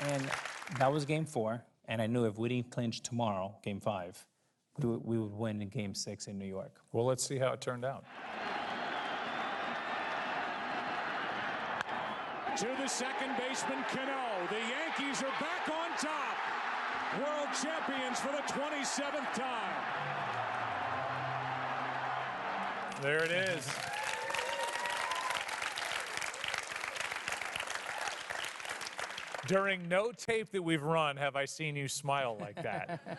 Speaker 2: And that was game 4, and I knew if we didn't clinch tomorrow, game 5, we would win in game 6 in New York.
Speaker 1: Well, let's see how it turned out.
Speaker 3: To the second baseman, Cano. The Yankees are back on top. World champions for the 27th time.
Speaker 1: There it is. During no tape that we've run have I seen you smile like that.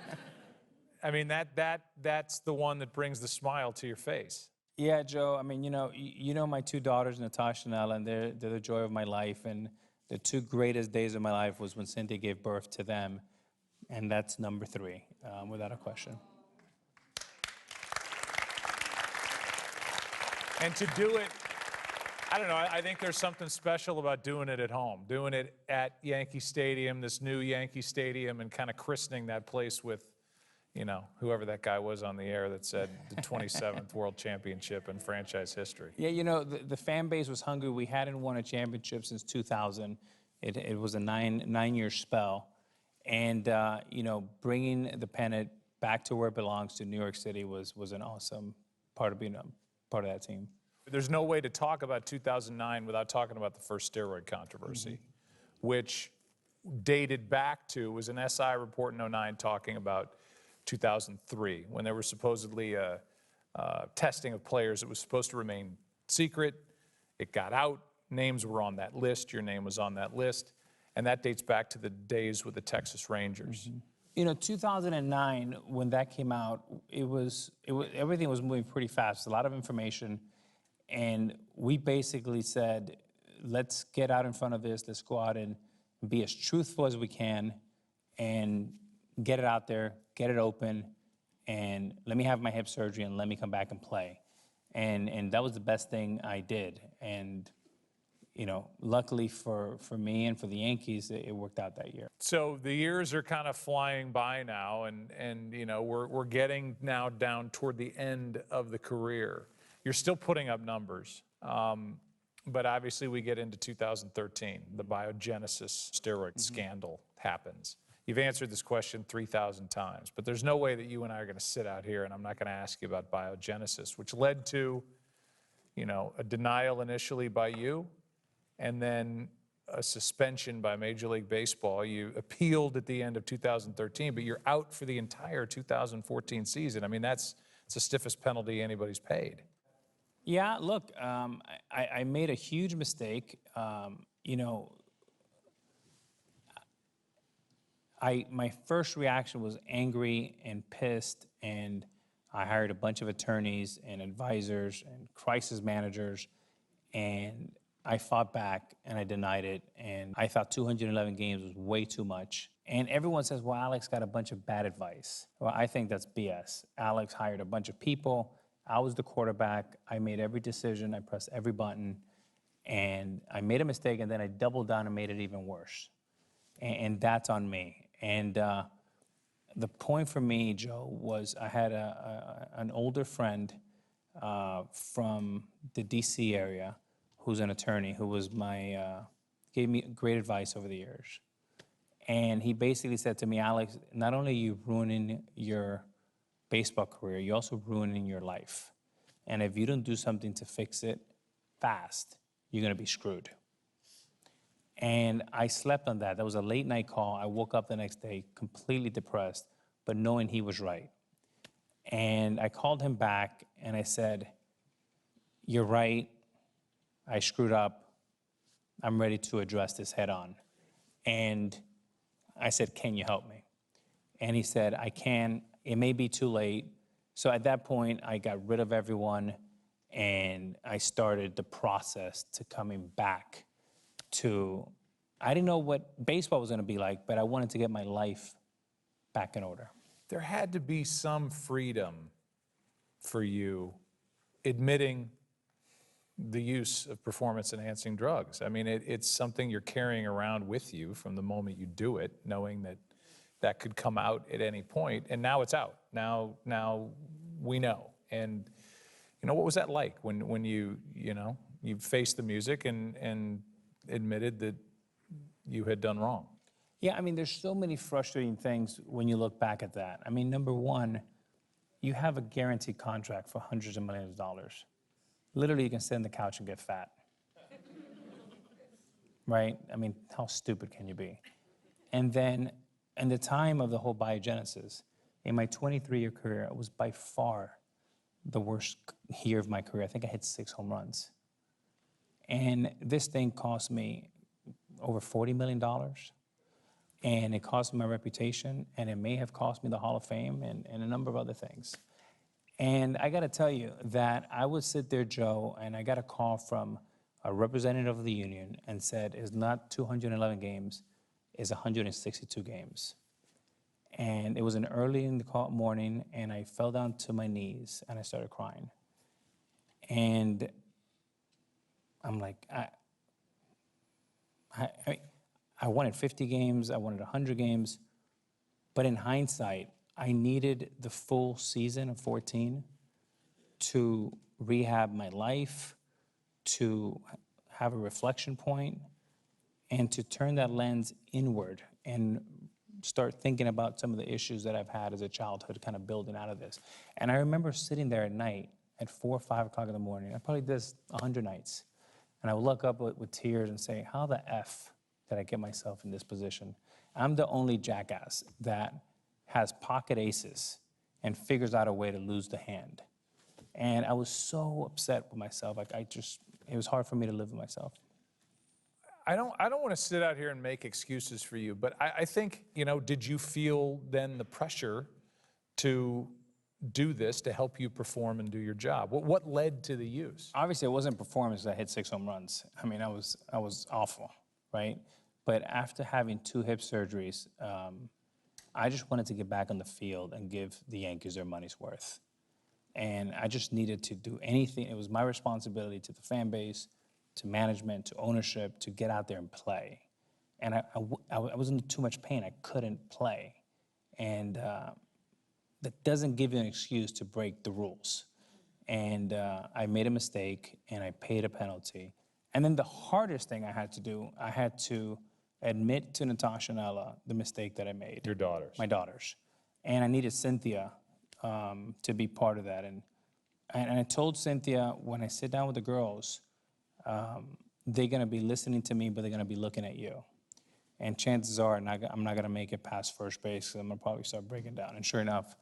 Speaker 1: I mean, that's the one that brings the smile to your face.
Speaker 2: Yeah, Joe, I mean, you know my 2 daughters, Natasha and Ellen, they're the joy of my life, and the 2 greatest days of my life was when Cynthia gave birth to them, and that's number 3, without a question.
Speaker 1: And to do it, I don't know, I think there's something special about doing it at home, doing it at Yankee Stadium, this new Yankee Stadium, and kind of christening that place with, you know, whoever that guy was on the air that said the 27th World Championship in franchise history.
Speaker 2: Yeah, you know, the fan base was hungry. We hadn't won a championship since 2000. It was a nine-year spell. And, you know, bringing the pennant back to where it belongs, to New York City, was an awesome part of being part of that team.
Speaker 1: There's no way to talk about 2009 without talking about the first steroid controversy, which dated back to, was an SI report in 09 talking about 2003, when there was supposedly testing of players that was supposed to remain secret. It got out. Names were on that list. Your name was on that list. And that dates back to the days with the Texas Rangers.
Speaker 2: You know, 2009, when that came out, everything was moving pretty fast. A lot of information. And we basically said, let's get out in front of this. Let's go out and be as truthful as we can and get it out there, get it open, and let me have my hip surgery and let me come back and play. And that was the best thing I did. And, you know, luckily for me and for the Yankees, it worked out that year.
Speaker 1: So the years are kind of flying by now, and you know, we're getting now down toward the end of the career. You're still putting up numbers, but obviously we get into 2013. The biogenesis steroid scandal happens. You've answered this question 3,000 times, but there's no way that you and I are going to sit out here and I'm not going to ask you about biogenesis, which led to, you know, a denial initially by you and then a suspension by Major League Baseball. You appealed at the end of 2013, but you're out for the entire 2014 season. I mean, it's the stiffest penalty anybody's paid.
Speaker 2: Yeah, look, I made a huge mistake. You know, my first reaction was angry and pissed, and I hired a bunch of attorneys and advisors and crisis managers, and I fought back and I denied it, and I thought 211 games was way too much. And everyone says, well, Alex got a bunch of bad advice. Well, I think that's BS. Alex hired a bunch of people. I was the quarterback. I made every decision. I pressed every button. And I made a mistake, and then I doubled down and made it even worse. And that's on me. And the point for me, Joe, was I had an older friend from the D.C. area who's an attorney, who was gave me great advice over the years. And he basically said to me, Alex, not only are you ruining your baseball career, you're also ruining your life. And if you don't do something to fix it fast, you're going to be screwed. And I slept on that. That was a late night call. I woke up the next day completely depressed, but knowing he was right. And I called him back and I said, "You're right. I screwed up. I'm ready to address this head on." And I said, "Can you help me?" And he said, "I can. It may be too late." So at that point, I got rid of everyone and I started the process to coming back to, I didn't know what baseball was going to be like, but I wanted to get my life back in order.
Speaker 1: There had to be some freedom for you admitting the use of performance-enhancing drugs. I mean, it's something you're carrying around with you from the moment you do it, knowing that that could come out at any point, and now it's out. Now we know. And what was that like when you faced the music and admitted that you had done wrong?
Speaker 2: Yeah, I mean, there's so many frustrating things when you look back at that. I mean, number one, you have a guaranteed contract for hundreds of millions of dollars. Literally, you can sit on the couch and get fat. Right? I mean, how stupid can you be? And then, in the time of the whole biogenesis, in my 23-year career, it was by far the worst year of my career. I think I hit 6 home runs. And this thing cost me over $40 million. And it cost me my reputation, and it may have cost me the Hall of Fame and a number of other things. And I gotta tell you that I would sit there, Joe, and I got a call from a representative of the union and said, it's not 211 games, it's 162 games. And it was an early in the morning, and I fell down to my knees, and I started crying. And I'm like, I wanted 50 games, I wanted 100 games, but in hindsight, I needed the full season of 14 to rehab my life, to have a reflection point, and to turn that lens inward and start thinking about some of the issues that I've had as a childhood, kind of building out of this. And I remember sitting there at night at 4 or 5 o'clock in the morning. I probably did this 100 nights. And I would look up with tears and say, how the F did I get myself in this position? I'm the only jackass that has pocket aces and figures out a way to lose the hand. And I was so upset with myself. Like it was hard for me to live with myself.
Speaker 1: I don't want to sit out here and make excuses for you, but I think, did you feel then the pressure to do this to help you perform and do your job? What led to the use?
Speaker 2: Obviously, it wasn't performance that hit 6 home runs. I mean, I was awful, right? But after having 2 hip surgeries, I just wanted to get back on the field and give the Yankees their money's worth. And I just needed to do anything. It was my responsibility to the fan base, to management, to ownership, to get out there and play. And I was in too much pain. I couldn't play. And that doesn't give you an excuse to break the rules. And I made a mistake, and I paid a penalty. And then the hardest thing I had to do, I had to admit to Natasha and Ella the mistake that I made.
Speaker 1: Your daughters.
Speaker 2: My daughters. And I needed Cynthia to be part of that. And I told Cynthia, when I sit down with the girls, they're going to be listening to me, but they're going to be looking at you. And chances are I'm not going to make it past first base, because I'm going to probably start breaking down. And sure enough,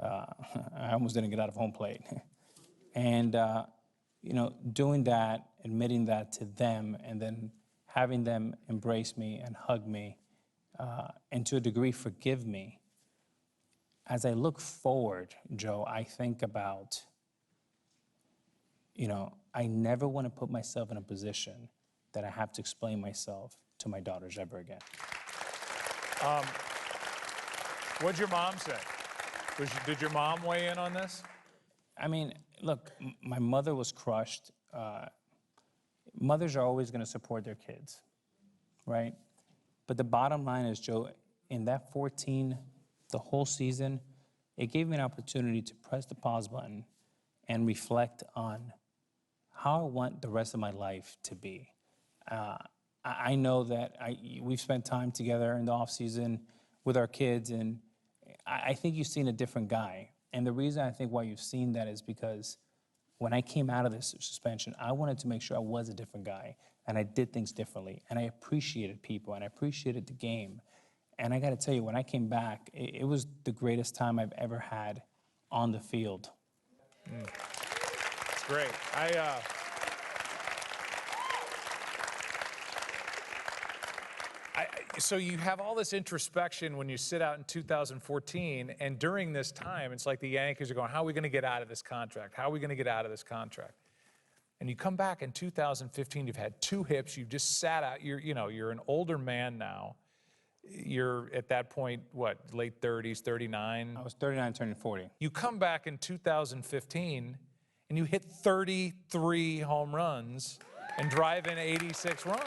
Speaker 2: I almost didn't get out of home plate. And, doing that, admitting that to them, and then having them embrace me and hug me, and to a degree forgive me. As I look forward, Joe, I think about, I never want to put myself in a position that I have to explain myself to my daughters ever again.
Speaker 1: What'd your mom say? Did your mom weigh in on this?
Speaker 2: I mean, look, my mother was crushed. Mothers are always going to support their kids, right? But the bottom line is, Joe, in that 14, the whole season, it gave me an opportunity to press the pause button and reflect on how I want the rest of my life to be. I know that we've spent time together in the off season with our kids, and I think you've seen a different guy. And the reason I think why you've seen that is because when I came out of this suspension, I wanted to make sure I was a different guy, and I did things differently, and I appreciated people, and I appreciated the game. And I got to tell you, when I came back, it was the greatest time I've ever had on the field.
Speaker 1: It's great. So you have all this introspection when you sit out in 2014, and during this time, it's like the Yankees are going, how are we going to get out of this contract? How are we going to get out of this contract? And you come back in 2015, you've had 2 hips, you've just sat out, you're an older man now. You're at that point, what, late 30s, 39?
Speaker 2: I was 39, turning 40.
Speaker 1: You come back in 2015, and you hit 33 home runs and drive in 86 runs.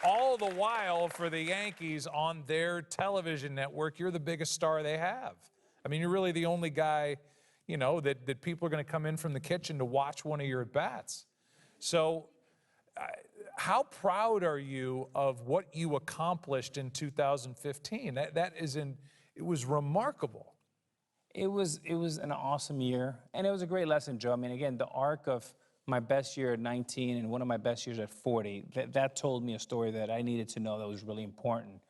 Speaker 1: All the while for the Yankees on their television network, you're the biggest star they have. I mean, you're really the only guy, that people are going to come in from the kitchen to watch one of your at-bats. So how proud are you of what you accomplished in 2015? It was remarkable.
Speaker 2: It was an awesome year, and it was a great lesson, Joe. I mean, again, the arc of my best year at 19 and one of my best years at 40, that told me a story that I needed to know that was really important.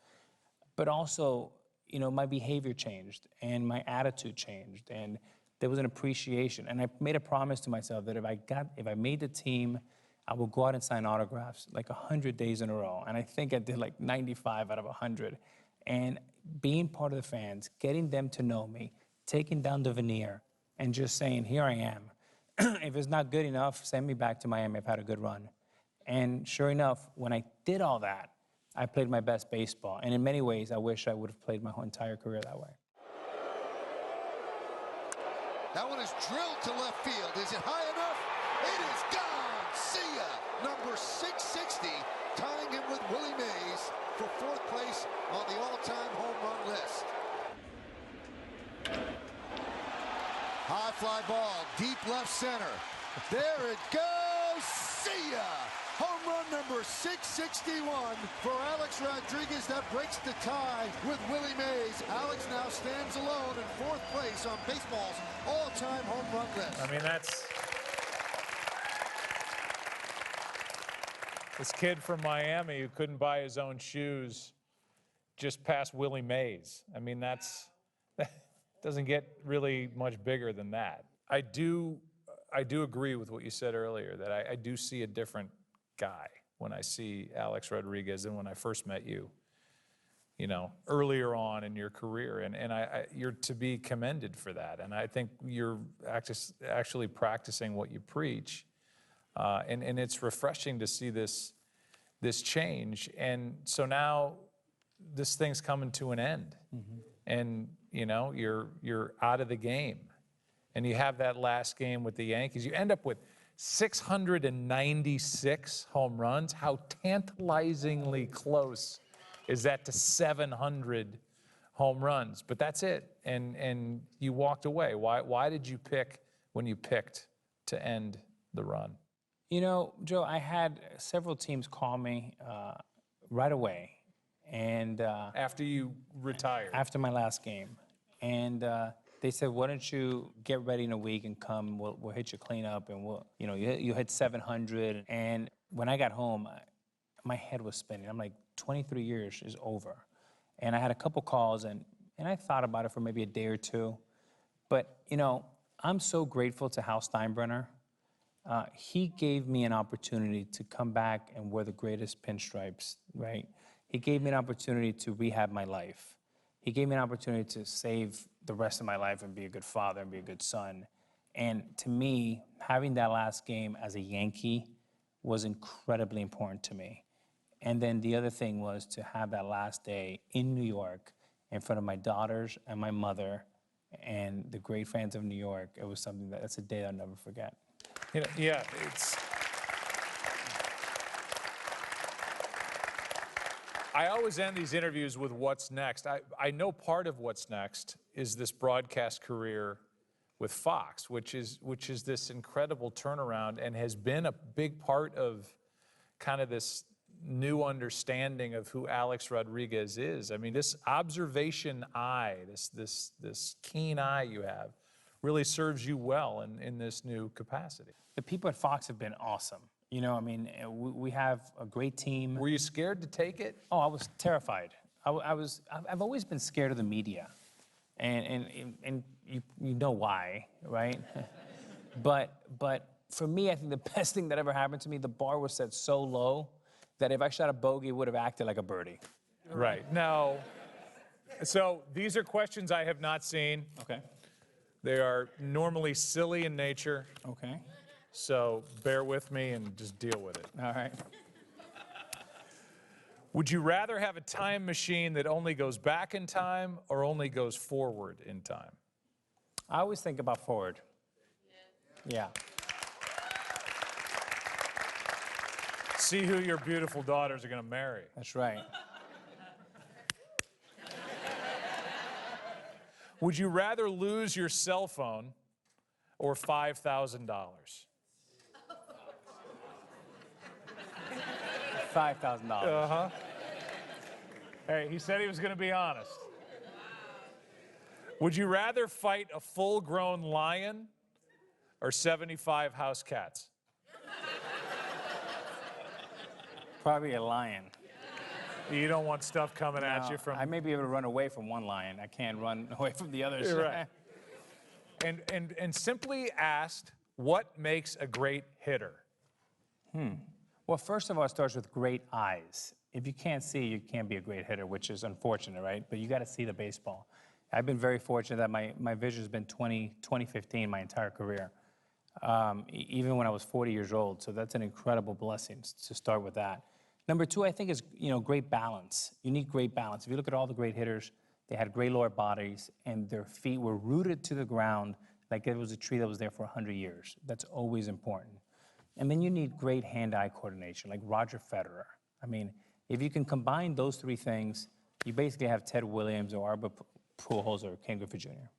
Speaker 2: But also, my behavior changed and my attitude changed, and there was an appreciation. And I made a promise to myself that if I made the team, I would go out and sign autographs like 100 days in a row. And I think I did like 95 out of 100. And being part of the fans, getting them to know me, taking down the veneer, and just saying, here I am. If it's not good enough, send me back to Miami. I've had a good run. And sure enough, when I did all that, I played my best baseball. And in many ways, I wish I would have played my whole entire career that way.
Speaker 6: That one is drilled to left field. Is it high enough? It is gone. See ya. Number 660, tying him with Willie Mays for 4th place on the all-time home run list. High fly ball, deep left center. There it goes. See ya. Home run number 661 for Alex Rodriguez. That breaks the tie with Willie Mays. Alex now stands alone in 4th place on baseball's all-time home run list.
Speaker 1: I mean, that's this kid from Miami who couldn't buy his own shoes just passed Willie Mays. I mean, that doesn't get really much bigger than that. I do agree with what you said earlier, that I do see a different guy when I see Alex Rodriguez than when I first met you, earlier on in your career. And you're to be commended for that. And I think you're actually practicing what you preach. And it's refreshing to see this change. And so now this thing's coming to an end. Mm-hmm. And, you're out of the game. And you have that last game with the Yankees. You end up with 696 home runs. How tantalizingly close is that to 700 home runs? But that's it. And you walked away. Why did you pick when you picked to end the run?
Speaker 2: Joe, I had several teams call me right away. And
Speaker 1: after you retired?
Speaker 2: After my last game. And they said, why don't you get ready in a week and come, we'll hit your cleanup, and you hit 700. And when I got home, my head was spinning. I'm like, 23 years is over. And I had a couple calls, and I thought about it for maybe a day or two. But, I'm so grateful to Hal Steinbrenner. He gave me an opportunity to come back and wear the greatest pinstripes, right? He gave me an opportunity to rehab my life. He gave me an opportunity to save the rest of my life and be a good father and be a good son. And to me, having that last game as a Yankee was incredibly important to me. And then the other thing was to have that last day in New York in front of my daughters and my mother and the great fans of New York. It was something that's a day I'll never forget.
Speaker 1: Yeah, it's... I always end these interviews with what's next. I know part of what's next is this broadcast career with Fox, which is this incredible turnaround and has been a big part of kind of this new understanding of who Alex Rodriguez is. I mean, this observation eye, this keen eye you have, really serves you well in this new capacity.
Speaker 2: The people at Fox have been awesome. You know, I mean, we have a great team.
Speaker 1: Were you scared to take it?
Speaker 2: Oh, I was terrified. I've always been scared of the media, and you know why, right? but for me, I think the best thing that ever happened to me, the bar was set so low that if I shot a bogey, it would have acted like a birdie.
Speaker 1: Right. Now, so these are questions I have not seen.
Speaker 2: Okay.
Speaker 1: They are normally silly in nature,
Speaker 2: Okay.
Speaker 1: so bear with me and just deal with it.
Speaker 2: All right.
Speaker 1: Would you rather have a time machine that only goes back in time or only goes forward in time?
Speaker 2: I always think about forward. Yeah.
Speaker 1: See who your beautiful daughters are going to marry.
Speaker 2: That's right.
Speaker 1: Would you rather lose your cell phone or $5,000?
Speaker 2: $5,000.
Speaker 1: Uh-huh. Hey, he said he was going to be honest. Would you rather fight a full-grown lion or 75 house cats?
Speaker 2: Probably a lion.
Speaker 1: You don't want stuff coming at you from...
Speaker 2: I may be able to run away from one lion. I can't run away from the others.
Speaker 1: Right. And simply asked, what makes a great hitter?
Speaker 2: Well, first of all, it starts with great eyes. If you can't see, you can't be a great hitter, which is unfortunate, right? But you got to see the baseball. I've been very fortunate that my vision's been 20/15 my entire career, even when I was 40 years old. So that's an incredible blessing to start with that. Number two, I think is, great balance. You need great balance. If you look at all the great hitters, they had great lower bodies, and their feet were rooted to the ground like it was a tree that was there for 100 years. That's always important. And then you need great hand-eye coordination, like Roger Federer. I mean, if you can combine those three things, you basically have Ted Williams or Albert Pujols or Ken Griffey Jr.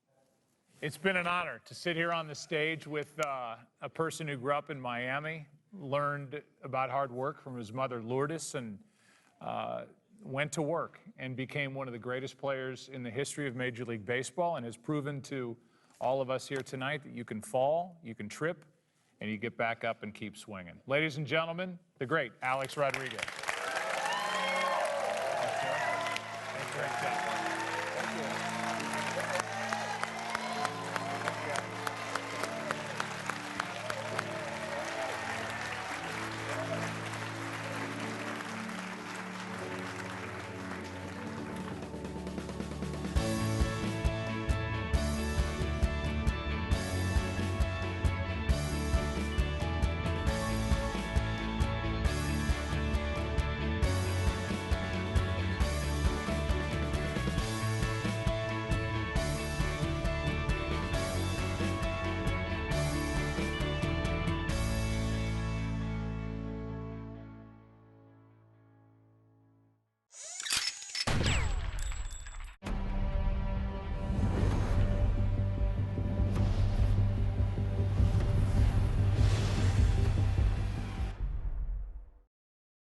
Speaker 1: It's been an honor to sit here on the stage with a person who grew up in Miami, learned about hard work from his mother Lourdes, and went to work and became one of the greatest players in the history of Major League Baseball, and has proven to all of us here tonight that you can fall, you can trip, and you get back up and keep swinging. Ladies and gentlemen, the great Alex Rodriguez. Great job.